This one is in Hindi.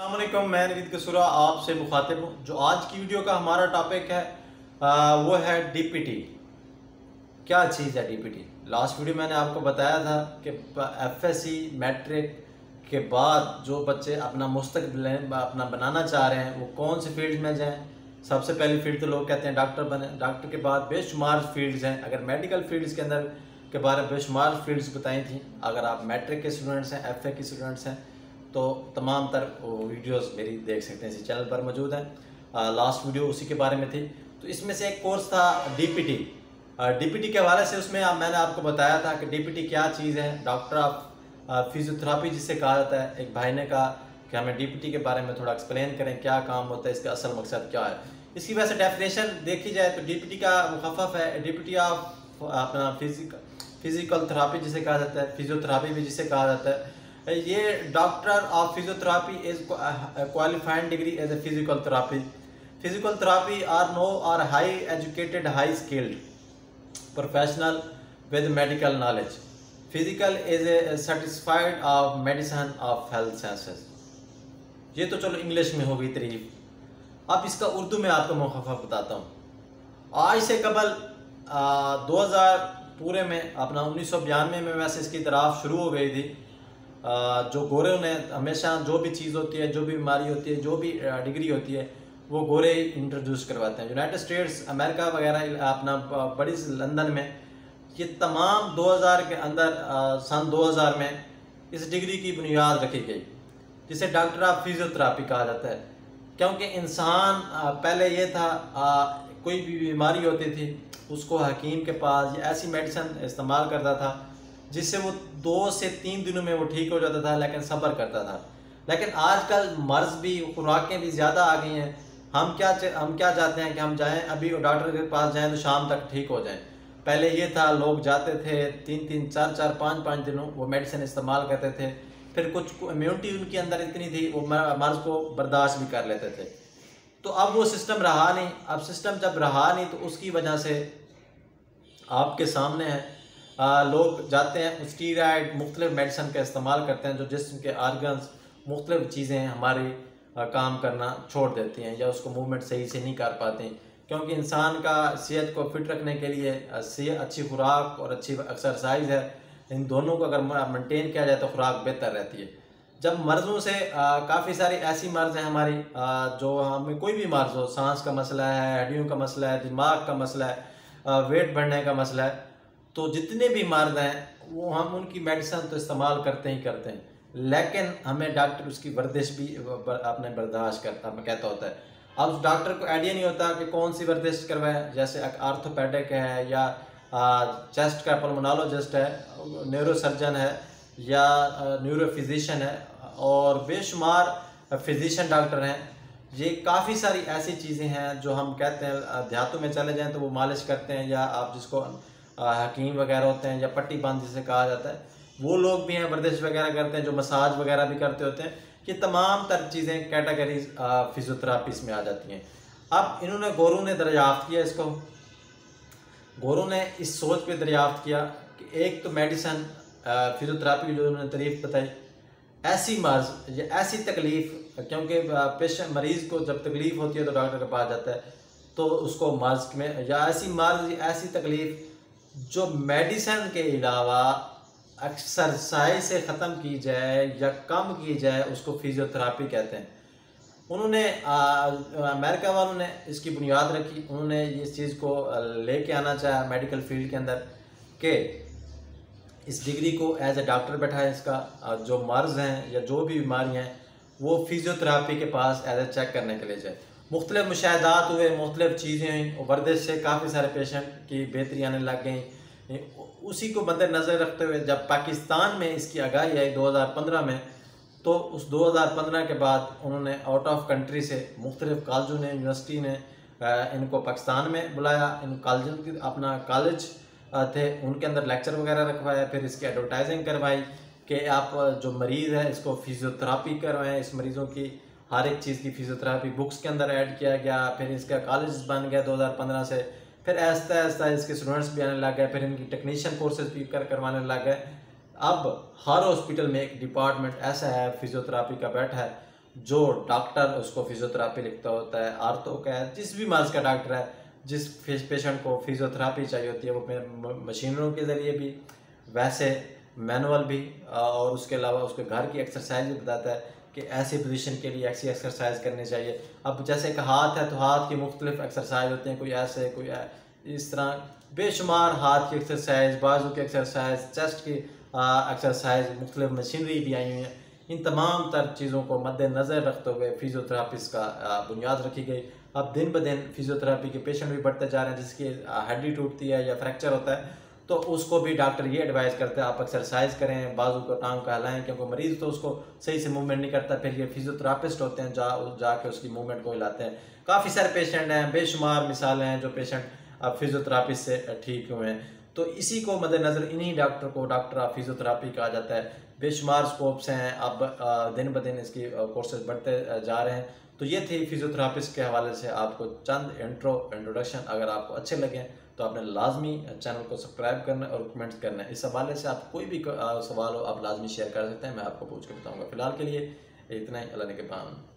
अस्सलामुअलैकुम, मैं नवीद कसूरा आपसे मुखातिब हूँ। जो आज की वीडियो का हमारा टॉपिक है वो है डीपीटी। क्या चीज़ है डीपीटी? लास्ट वीडियो मैंने आपको बताया था कि एफएससी मैट्रिक के बाद जो बच्चे अपना मुस्तकबिल अपना बनाना चाह रहे हैं वो कौन से फील्ड में जाएं। सबसे पहली फील्ड तो लोग कहते हैं डॉक्टर बने। डॉक्टर के बाद बेशुमार फील्ड्स हैं। अगर मेडिकल फील्ड्स के अंदर के बारे में बेशुमार फील्ड्स बताई थी। अगर आप मैट्रिक के स्टूडेंट्स हैं, एफए के स्टूडेंट्स हैं, तो तमाम तर वीडियोस मेरी देख सकते हैं, इसी चैनल पर मौजूद हैं। लास्ट वीडियो उसी के बारे में थी। तो इसमें से एक कोर्स था डीपीटी। डीपीटी के हवाले से उसमें मैंने आपको बताया था कि डीपीटी क्या चीज़ है। डॉक्टर ऑफ फिजियोथेरेपी जिसे कहा जाता है। एक भाई ने कहा कि हमें डीपीटी के बारे में थोड़ा एक्सप्लेन करें, क्या काम होता है, इसका असल मकसद क्या है। इसकी वजह से डेफिनेशन देखी जाए तो डीपीटी का मुखफ़फ़ है डीपीटी ऑफ अपना फिजिकल थेरापी जिसे कहा जाता है, फिजियोथेरापी भी जिसे कहा जाता है। ये doctor of physiotherapy is qualified degree as a physical therapy. Physical therapy are no are high educated high skilled professional with medical knowledge. Physical is a certified of medicine of health sciences. ये तो चलो इंग्लिश में हो गई तारीफ। अब इसका उर्दू में आपको मुखफ़फ़ बताता हूँ। आज से कबल 2000 पूरे में अपना 1992 में वैसे इसकी तराफ शुरू हो गई थी। जो गोरों ने हमेशा जो भी चीज़ होती है, जो भी बीमारी होती है, जो भी डिग्री होती है, वो गोरे इंट्रोड्यूस करवाते हैं। यूनाइटेड स्टेट्स अमेरिका वगैरह अपना बड़ी लंदन में ये तमाम 2000 के अंदर सन 2000 में इस डिग्री की बुनियाद रखी गई जिसे डॉक्टर ऑफ फिजियोथेरापी कहा जाता है। क्योंकि इंसान पहले ये था कोई भी बीमारी होती थी उसको हकीम के पास या ऐसी मेडिसिन इस्तेमाल करता था जिससे वो 2 से 3 दिनों में वो ठीक हो जाता था, लेकिन सब्र करता था। लेकिन आजकल मर्ज भी, खुराकें भी ज़्यादा आ गई हैं। हम क्या चाहते हैं कि हम जाएं अभी डॉक्टर के पास जाएं तो शाम तक ठीक हो जाएं। पहले ये था लोग जाते थे 3-3, 4-4, 5-5 दिनों वो मेडिसिन इस्तेमाल करते थे। फिर कुछ इम्यूनिटी उनके अंदर इतनी थी वो मर्ज को बर्दाश्त भी कर लेते थे। तो अब वो सिस्टम रहा नहीं। अब सिस्टम जब रहा नहीं तो उसकी वजह से आपके सामने है लोग जाते हैं स्टीरॉयड मुख्तलिफ मेडिसिन का इस्तेमाल करते हैं जो जिस्म के आर्गन्स मुख्तलिफ चीज़ें हमारी काम करना छोड़ देती हैं या उसको मूवमेंट सही से नहीं कर पाते। क्योंकि इंसान का सेहत को फिट रखने के लिए अच्छी खुराक और अच्छी एक्सरसाइज है, इन दोनों को अगर मेंटेन किया जाए तो खुराक बेहतर रहती है। जब मर्ज़ों से काफ़ी सारी ऐसी मर्ज़ हैं हमारी जो हमें कोई भी मर्ज़ हो, सांस का मसला है, हड्डियों का मसला है, दिमाग का मसला है, वेट बढ़ने का मसला है, तो जितने भी मर्द हैं वो हम उनकी मेडिसिन तो इस्तेमाल करते ही करते हैं, लेकिन हमें डॉक्टर उसकी वर्जिश भी अपने बर्दाश्त करता हमें कहता होता है। अब डॉक्टर को आइडिया नहीं होता कि कौन सी वर्जिश करवाए। जैसे आर्थोपेडिक है या चेस्ट का पल्मोनोलॉजिस्ट है, न्यूरोसर्जन है या न्यूरोफिजिशियन है और बेशुमार फिजिशियन डॉक्टर हैं। ये काफ़ी सारी ऐसी चीज़ें हैं जो हम कहते हैं देहातों में चले जाएं तो वो मालिश करते हैं, या आप जिसको हकीम वगैरह होते हैं या पट्टी बांध जिसे कहा जाता है वो लोग भी हैं, वर्जिश वगैरह करते हैं, जो मसाज वगैरह भी करते होते हैं। ये तमाम तर चीज़ें कैटेगरीज फिजियोथेरापीज में आ जाती हैं। अब इन्होंने गोरों ने दरियाफ्त किया, इसको गोरों ने इस सोच पे दरियाफ्त किया कि एक तो मेडिसिन फिजियोथेरापी की जो उन्होंने तारीफ बताई, ऐसी मर्ज या ऐसी तकलीफ़, क्योंकि पेशेंट मरीज़ को जब तकलीफ़ होती है तो डॉक्टर के पास जाता है तो उसको मर्ज में या ऐसी मर्ज या ऐसी तकलीफ़ जो मेडिसिन के अलावा एक्सरसाइज से ख़त्म की जाए या कम की जाए उसको फिजियोथेरापी कहते हैं। उन्होंने अमेरिका वालों ने इसकी बुनियाद रखी। उन्होंने इस चीज़ को लेके आना चाहा मेडिकल फील्ड के अंदर कि इस डिग्री को एज ए डॉक्टर बैठा है, इसका जो मर्ज़ हैं या जो भी बीमारी हैं वो फिजियोथेरापी के पास एज ए चेक करने के लिए जाए। मुख्तलिफ मुशाहदात हुए, मुख्तलिफ चीज़ें हुई, वर्जिश से काफ़ी सारे पेशेंट की बेहतरी आने लग गई। उसी को मद्देनज़र रखते हुए जब पाकिस्तान में इसकी आगाही आई 2015 में, तो उस 2015 के बाद उन्होंने आउट ऑफ कंट्री से मुख्तलिफ कॉलेजों ने, यूनिवर्सिटी ने इनको पाकिस्तान में बुलाया। इन कॉलेजों की अपना कॉलेज थे उनके अंदर लेक्चर वगैरह रखवाया, फिर इसकी एडवर्टाइजिंग करवाई कि आप जो मरीज़ है इसको फिजियोथेरापी करवाएं। इस मरीज़ों की हर एक चीज़ की फिजियोथेरापी बुक्स के अंदर ऐड किया गया। फिर इसका कॉलेज बन गया 2015 से। फिर आहिस्ता आहिस्ता इसके स्टूडेंट्स भी आने लग गए, फिर इनकी टेक्नीशियन कोर्सेज भी करवाने लग गए। अब हर हॉस्पिटल में एक डिपार्टमेंट ऐसा है फिजियोथेरापी का बैठा है जो डॉक्टर उसको फिजियोथेरापी लिखता होता है, आर्थो का है, जिस भी मर्ज का डॉक्टर है, जिस पेशेंट को फिजियोथेरापी चाहिए होती है वो मशीनों के ज़रिए भी, वैसे मैनुअल भी, और उसके अलावा उसके घर की एक्सरसाइज भी बताता है कि ऐसी पोजीशन के लिए ऐसी एक्सरसाइज करनी चाहिए। अब जैसे कि हाथ है तो हाथ की मुख्तलिफ एक्सरसाइज होती हैं, कोई ऐसे कोई इस तरह बेशुमार हाथ की एक्सरसाइज, बाजू की एक्सरसाइज, चेस्ट की एक्सरसाइज, मुख्तलिफ मशीनरी भी आई हुई हैं। इन तमाम तर चीज़ों को मद्देनज़र रखते हुए फिजियोथेरापिस्ट का बुनियाद रखी गई। अब दिन ब दिन फिजियोथेरापी के पेशेंट भी बढ़ते जा रहे हैं, जिसकी हड्डी टूटती है या फ्रैक्चर होता है तो उसको भी डॉक्टर ये एडवाइस करते हैं आप एक्सरसाइज करें, बाजू को टांग का हिलाएं, क्योंकि मरीज़ तो उसको सही से मूवमेंट नहीं करता, फिर ये फिजियोथेरापिस्ट होते हैं जाके उसकी मूवमेंट को हिलाते हैं। काफ़ी सारे पेशेंट हैं, बेशुमार मिसालें हैं जो पेशेंट अब फिजियोथेरापिस्ट से ठीक हुए हैं। तो इसी को मद्देनज़र इन्हीं डॉक्टर को डॉक्टर ऑफ फिजियोथेरापी कहा जाता है। बेशुमार स्कोप्स हैं, अब दिन ब दिन इसकी कोर्सेज बढ़ते जा रहे हैं। तो ये थी फिजियोथेरापिस्ट के हवाले से आपको चंद इंट्रोडक्शन। अगर आपको अच्छे लगे तो आपने लाजमी चैनल को सब्सक्राइब करना और कमेंट्स करना है। इस हवाले से आप कोई भी सवाल हो आप लाजमी शेयर कर सकते हैं, मैं आपको पूछ के बताऊँगा। फिलहाल के लिए इतना ही। अल्लाह ने के पाम।